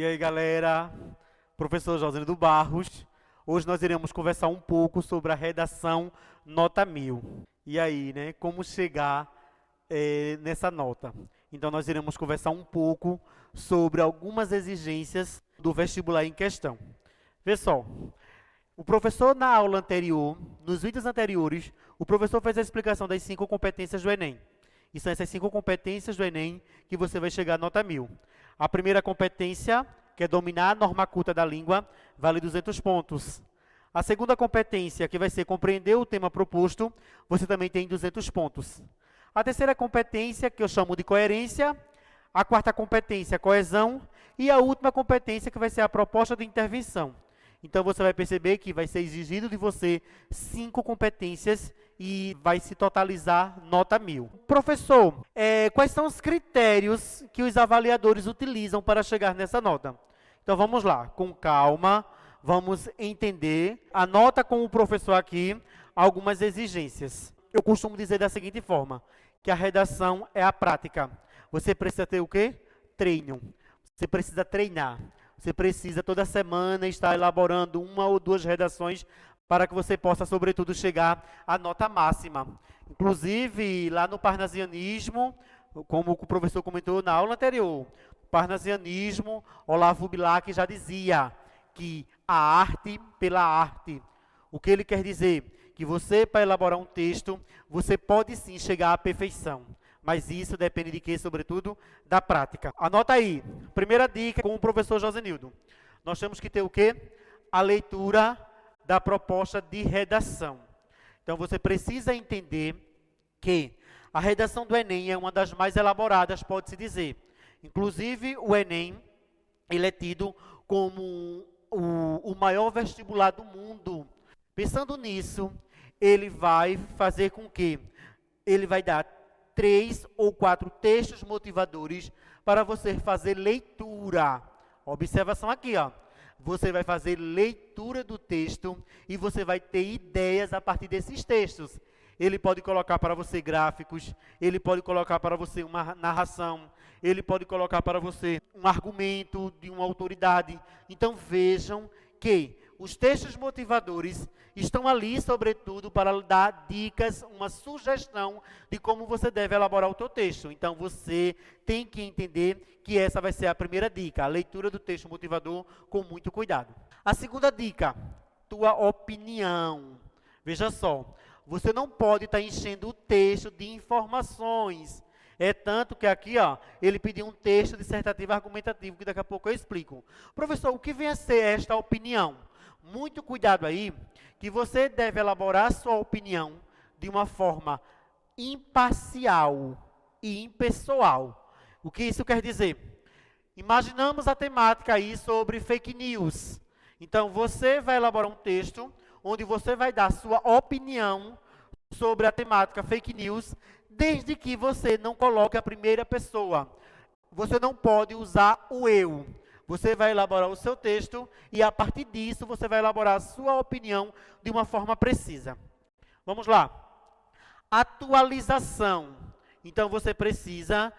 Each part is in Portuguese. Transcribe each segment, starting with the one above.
E aí, galera, professor Josenildo Barros. Hoje nós iremos conversar um pouco sobre a redação nota 1000. E aí, né, como chegar nessa nota. Então, nós iremos conversar um pouco sobre algumas exigências do vestibular em questão. Vê só, o professor na aula anterior, nos vídeos anteriores, o professor fez a explicação das 5 competências do Enem. E são essas 5 competências do Enem que você vai chegar à nota 1000. A primeira competência, que é dominar a norma culta da língua, vale 200 pontos. A segunda competência, que vai ser compreender o tema proposto, você também tem 200 pontos. A terceira competência, que eu chamo de coerência. A quarta competência, coesão. E a última competência, que vai ser a proposta de intervenção. Então, você vai perceber que vai ser exigido de você 5 competências e vai se totalizar nota 1000. Professor, quais são os critérios que os avaliadores utilizam para chegar nessa nota? Então, vamos lá, com calma, vamos entender. Anota com o professor aqui algumas exigências. Eu costumo dizer da seguinte forma, que a redação é a prática. Você precisa ter o quê? Treino. Você precisa treinar. Você precisa toda semana estar elaborando 1 ou 2 redações para que você possa, sobretudo, chegar à nota máxima. Inclusive, lá no parnasianismo, como o professor comentou na aula anterior, parnasianismo, Olavo Bilac já dizia que a arte pela arte. O que ele quer dizer? Que você, para elaborar um texto, você pode sim chegar à perfeição. Mas isso depende de quê? Sobretudo, da prática. Anota aí. Primeira dica com o professor Josenildo. Nós temos que ter o quê? A leitura da proposta de redação. Então, você precisa entender que a redação do Enem é uma das mais elaboradas, pode-se dizer. Inclusive, o Enem, ele é tido como o maior vestibular do mundo. Pensando nisso, ele vai fazer com que ele vai dar 3 ou 4 textos motivadores para você fazer leitura. Observação aqui, ó. Você vai fazer leitura do texto e você vai ter ideias a partir desses textos. Ele pode colocar para você gráficos, ele pode colocar para você uma narração, ele pode colocar para você um argumento de uma autoridade. Então vejam que os textos motivadores estão ali, sobretudo, para dar dicas, uma sugestão de como você deve elaborar o seu texto. Então, você tem que entender que essa vai ser a primeira dica, a leitura do texto motivador com muito cuidado. A segunda dica, tua opinião. Veja só, você não pode estar enchendo o texto de informações. É tanto que aqui, ó, ele pediu um texto dissertativo argumentativo, que daqui a pouco eu explico. Professor, o que vem a ser esta opinião? Muito cuidado aí, que você deve elaborar a sua opinião de uma forma imparcial e impessoal. O que isso quer dizer? Imaginamos a temática aí sobre fake news. Então, você vai elaborar um texto onde você vai dar sua opinião sobre a temática fake news, desde que você não coloque a primeira pessoa. Você não pode usar o eu. Você vai elaborar o seu texto e, a partir disso, você vai elaborar a sua opinião de uma forma precisa. Vamos lá. Atualização. Então, você precisa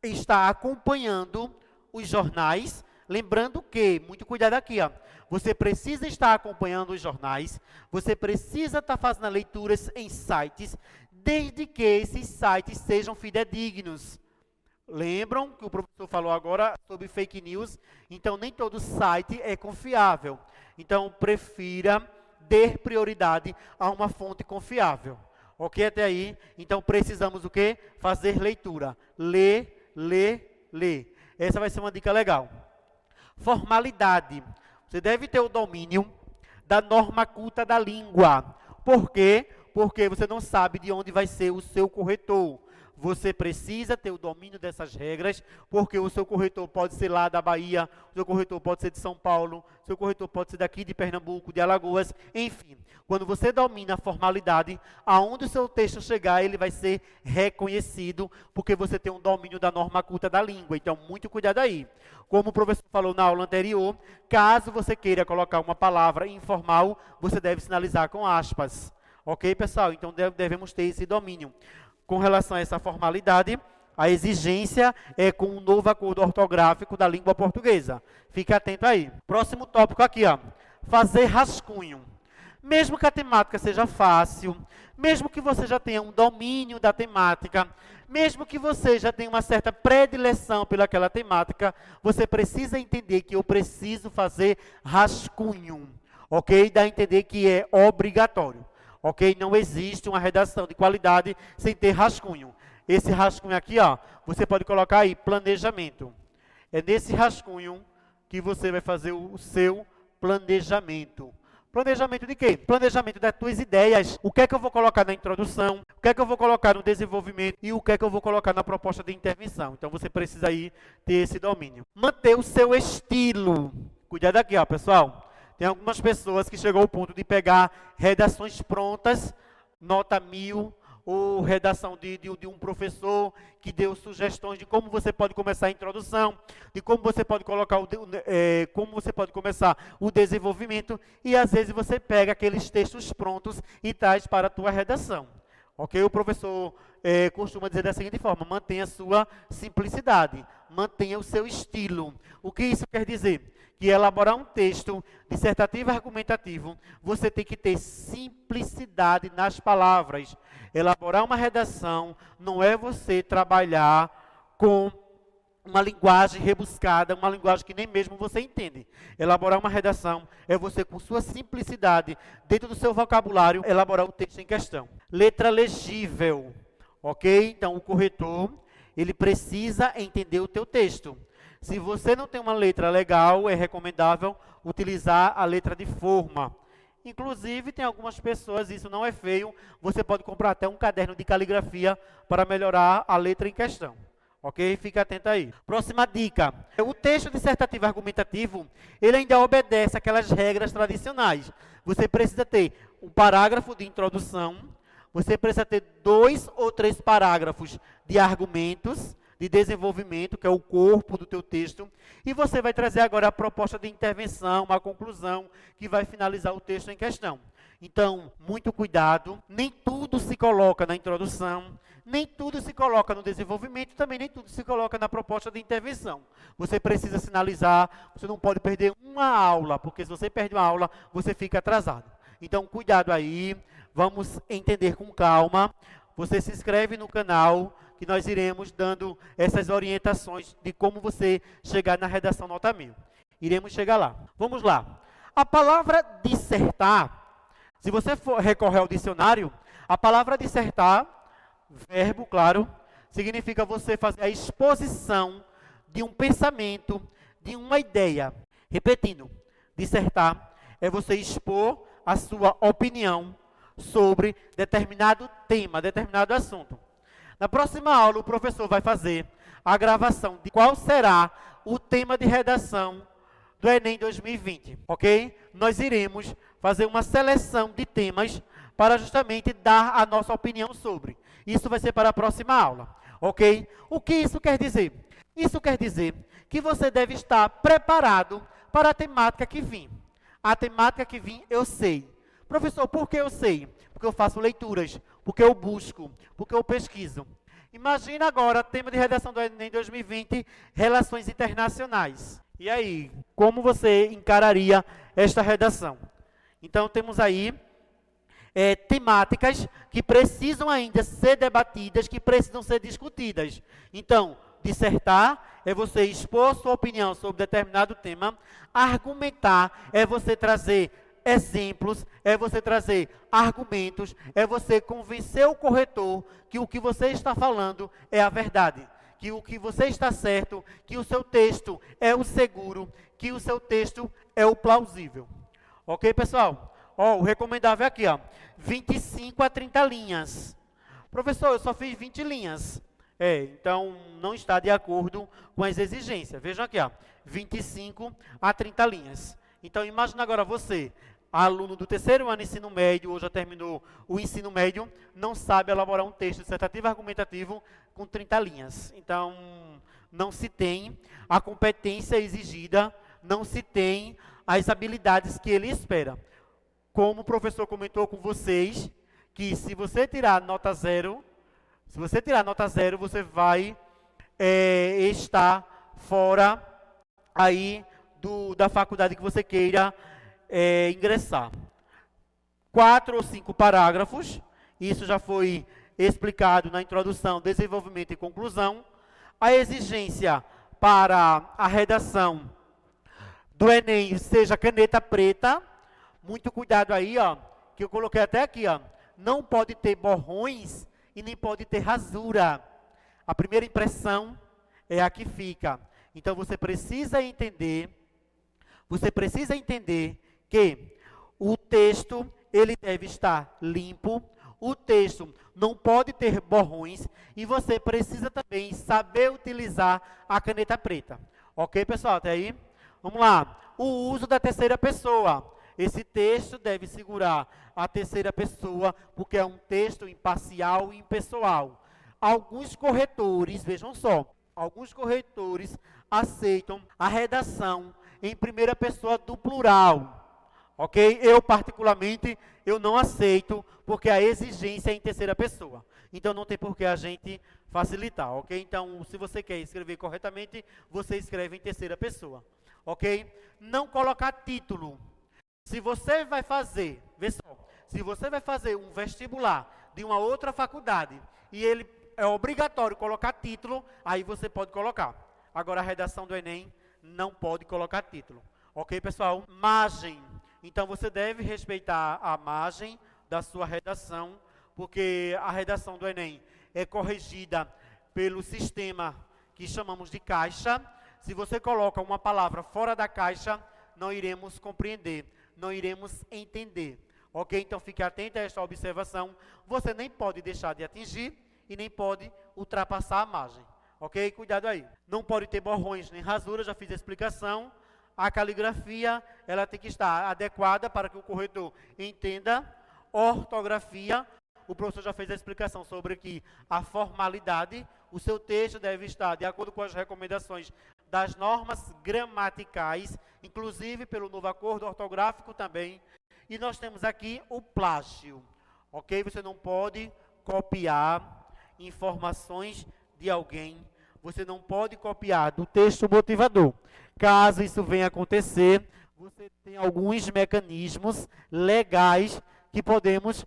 estar acompanhando os jornais. Lembrando que, muito cuidado aqui, ó, você precisa estar acompanhando os jornais, você precisa estar fazendo leituras em sites, desde que esses sites sejam fidedignos. Lembram que o professor falou agora sobre fake news? Então, nem todo site é confiável. Então, prefira dar prioridade a uma fonte confiável. Ok até aí? Então, precisamos o quê? Fazer leitura. Ler, ler, ler. Essa vai ser uma dica legal. Formalidade. Você deve ter o domínio da norma culta da língua. Por quê? Porque você não sabe de onde vai ser o seu corretor. Você precisa ter o domínio dessas regras, porque o seu corretor pode ser lá da Bahia, o seu corretor pode ser de São Paulo, o seu corretor pode ser daqui de Pernambuco, de Alagoas, enfim. Quando você domina a formalidade, aonde o seu texto chegar, ele vai ser reconhecido, porque você tem um domínio da norma culta da língua. Então, muito cuidado aí. Como o professor falou na aula anterior, caso você queira colocar uma palavra informal, você deve sinalizar com aspas. Ok, pessoal? Então, devemos ter esse domínio. Com relação a essa formalidade, A exigência é com um novo acordo ortográfico da língua portuguesa. Fique atento aí. Próximo tópico aqui, ó. Fazer rascunho. Mesmo que a temática seja fácil, mesmo que você já tenha um domínio da temática, mesmo que você já tenha uma certa predileção pelaquela temática, você precisa entender que eu preciso fazer rascunho, ok? Dá a entender que é obrigatório, ok? Não existe uma redação de qualidade sem ter rascunho. Esse rascunho aqui, ó, você pode colocar aí, planejamento. É nesse rascunho que você vai fazer o seu planejamento. Planejamento de quê? Planejamento das tuas ideias. O que é que eu vou colocar na introdução? O que é que eu vou colocar no desenvolvimento? E o que é que eu vou colocar na proposta de intervenção? Então, você precisa aí ter esse domínio. Manter o seu estilo. Cuidado aqui, ó, pessoal. Tem algumas pessoas que chegam ao ponto de pegar redações prontas, nota 1000, ou redação de um professor que deu sugestões de como você pode começar a introdução, de como você pode colocar como você pode começar o desenvolvimento, e às vezes você pega aqueles textos prontos e traz para a tua redação. Ok? O professor costuma dizer da seguinte forma: mantenha a sua simplicidade, mantenha o seu estilo. O que isso quer dizer? Que elaborar um texto dissertativo e argumentativo, você tem que ter simplicidade nas palavras. Elaborar uma redação não é você trabalhar com uma linguagem rebuscada, uma linguagem que nem mesmo você entende. Elaborar uma redação é você, com sua simplicidade, dentro do seu vocabulário, elaborar o texto em questão. Letra legível, ok? Então, o corretor, ele precisa entender o teu texto. Se você não tem uma letra legal, é recomendável utilizar a letra de forma. Inclusive, tem algumas pessoas, isso não é feio, você pode comprar até um caderno de caligrafia para melhorar a letra em questão. Ok? Fica atento aí. Próxima dica. O texto dissertativo argumentativo, ele ainda obedece aquelas regras tradicionais. Você precisa ter um parágrafo de introdução, você precisa ter 2 ou 3 parágrafos de argumentos, de desenvolvimento, que é o corpo do teu texto, e você vai trazer agora a proposta de intervenção, uma conclusão, que vai finalizar o texto em questão. Então, muito cuidado, nem tudo se coloca na introdução, nem tudo se coloca no desenvolvimento, também nem tudo se coloca na proposta de intervenção. Você precisa sinalizar, você não pode perder uma aula, porque se você perde uma aula, você fica atrasado. Então, cuidado aí, vamos entender com calma. Você se inscreve no canal, que nós iremos dando essas orientações de como você chegar na redação nota 1000. Iremos chegar lá. Vamos lá. A palavra dissertar, se você for recorrer ao dicionário, a palavra dissertar, verbo, claro, significa você fazer a exposição de um pensamento, de uma ideia. Repetindo, dissertar é você expor a sua opinião sobre determinado tema, determinado assunto. Na próxima aula, o professor vai fazer a gravação de qual será o tema de redação do Enem 2020, ok? Nós iremos fazer uma seleção de temas para justamente dar a nossa opinião sobre. Isso vai ser para a próxima aula, ok? O que isso quer dizer? Isso quer dizer que você deve estar preparado para a temática que vem. A temática que vem, eu sei. Professor, por que eu sei? Porque eu faço leituras, porque eu busco, porque eu pesquiso. Imagina agora, tema de redação do Enem 2020, relações internacionais. E aí, como você encararia esta redação? Então, temos aí temáticas que precisam ainda ser debatidas, que precisam ser discutidas. Então, dissertar é você expor sua opinião sobre determinado tema. Argumentar é você trazer exemplos, é você trazer argumentos, é você convencer o corretor que o que você está falando é a verdade, que o que você está certo, que o seu texto é o seguro, que o seu texto é o plausível. Ok, pessoal? O recomendável é aqui, 25 a 30 linhas. Professor, eu só fiz 20 linhas. Então não está de acordo com as exigências. Vejam aqui, 25 a 30 linhas. Então, imagina agora você, aluno do terceiro ano ensino médio, ou já terminou o ensino médio, não sabe elaborar um texto dissertativo argumentativo com 30 linhas. Então, não se tem a competência exigida, não se tem as habilidades que ele espera. Como o professor comentou com vocês, que se você tirar nota 0 Se você tirar nota 0, você vai estar fora aí da faculdade que você queira ingressar. 4 ou 5 parágrafos, isso já foi explicado na introdução, desenvolvimento e conclusão. A exigência para a redação do Enem seja caneta preta. Muito cuidado aí, ó, que eu coloquei até aqui, ó. Não pode ter borrões e nem pode ter rasura. A primeira impressão é a que fica. Então você precisa entender que o texto ele deve estar limpo, o texto não pode ter borrões e você precisa também saber utilizar a caneta preta. Ok, pessoal? Até aí? Vamos lá. O uso da terceira pessoa. Esse texto deve segurar a terceira pessoa, porque é um texto imparcial e impessoal. Alguns corretores, vejam só, alguns corretores aceitam a redação em primeira pessoa do plural. Ok? Eu, particularmente, eu não aceito, porque a exigência é em terceira pessoa. Então, não tem por que a gente facilitar, ok? Então, se você quer escrever corretamente, você escreve em terceira pessoa, ok? Não colocar título. Se você vai fazer, vê só, se você vai fazer um vestibular de uma outra faculdade, e ele é obrigatório colocar título, aí você pode colocar. Agora, a redação do Enem não pode colocar título. Ok, pessoal? Margem. Então, você deve respeitar a margem da sua redação, porque a redação do Enem é corrigida pelo sistema que chamamos de caixa. Se você coloca uma palavra fora da caixa, não iremos compreender, não iremos entender. Ok? Então, fique atento a esta observação. Você nem pode deixar de atingir e nem pode ultrapassar a margem. Ok? Cuidado aí. Não pode ter borrões nem rasura, já fiz a explicação. A caligrafia, ela tem que estar adequada para que o corretor entenda. Ortografia, o professor já fez a explicação sobre aqui a formalidade. O seu texto deve estar de acordo com as recomendações das normas gramaticais, inclusive pelo novo acordo ortográfico também. E nós temos aqui o plágio. Ok? Você não pode copiar informações de alguém. Você não pode copiar do texto motivador. Caso isso venha acontecer, você tem alguns mecanismos legais que podemos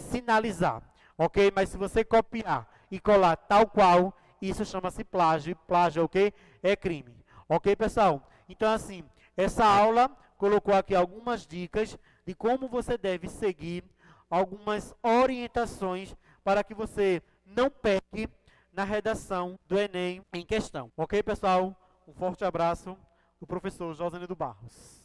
sinalizar. Ok? Mas se você copiar e colar tal qual, isso chama-se plágio. Plágio, ok? É crime. Ok, pessoal? Então, assim, essa aula colocou aqui algumas dicas de como você deve seguir, algumas orientações para que você não peque na redação do Enem em questão. Ok, pessoal? Um forte abraço do professor Josenildo Barros.